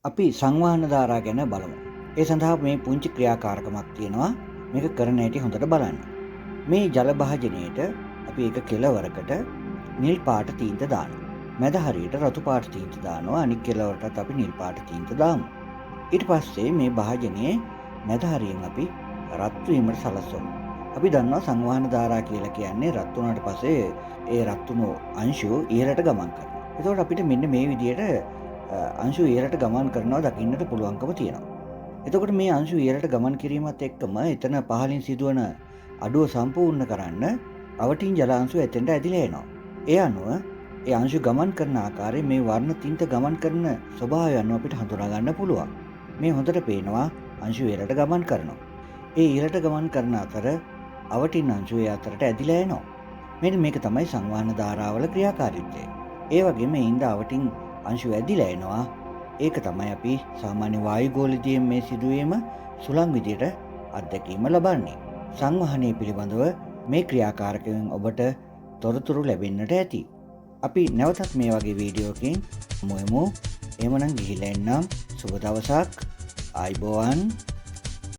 අපි සංවහන ධාරා ගැන බලමු. ඒ සඳහා මේ පුංචි ක්‍රියාකාරකමක් තියෙනවා. මේක කරන හැටි හොඳට බලන්න. මේ ජල භාජනයේට අපි එක කෙළවරකට නිල් පාට තීන්ත දානවා. මැද හරියට රතු පාට තීන්ත දානවා. අනිත් කෙළවරටත් අපි නිල් පාට තීන්ත දාමු. ඊට පස්සේ මේ භාජනයේ මැද හරියෙන් අපි රත් වීමට සලස්වමු. අපි දන්නවා සංවහන ධාරා කියලා කියන්නේ රත් වුණාට පස්සේ ඒ රත් වුණු අංශු ඉහළට ගමන් කරනවා. එතකොට අපිට මෙන්න මේ විදිහට අංශු ඉහළට ගමන් කරනවා දකින්නට පුළුවන්කම තියෙනවා. එතකොට මේ අංශු ඉහළට ගමන් කිරීමත් එක්කම එතන පහළින් සිදුවන අඩුව සම්පූර්ණ කරන්න අවටින් ජල අංශු එතෙන්ට ඇදිලා එනවා. ඒ අනුව ඒ අංශු ගමන් කරන ආකාරය මේ වර්ණ තින්ත ගමන් කරන ස්වභාවය අනුව අපිට හඳුනා ගන්න පුළුවන්. මේ හොඳට පේනවා අංශු ඉහළට ගමන් කරනවා. ඒ ඉහළට ගමන් කරන අතර අවටින් අංශු ඒ අතරට ඇදිලා එනවා. මෙන්න මේක තමයි සංවහන ධාරාවල ක්‍රියාකාරීත්වය. ඒ වගේම ඉඳ අවටින් අංශු ඇදිලා එනවා. ඒක තමයි අපි සාමාන්‍ය වායුගෝලීයයෙන් මේ සිදුවීම සුළං විදියට අත්දැකීම ලබන්නේ. සංවහනය පිළිබඳව මේ ක්‍රියාකාරකයෙන් ඔබට තොරතුරු ලැබෙන්නට ඇති. අපි නැවතත් මේ වගේ වීඩියෝකින් මුයමු. එහෙමනම් ගිහිල්ලා එන්නම්. සුබ දවසක්. ආයිබෝවන්.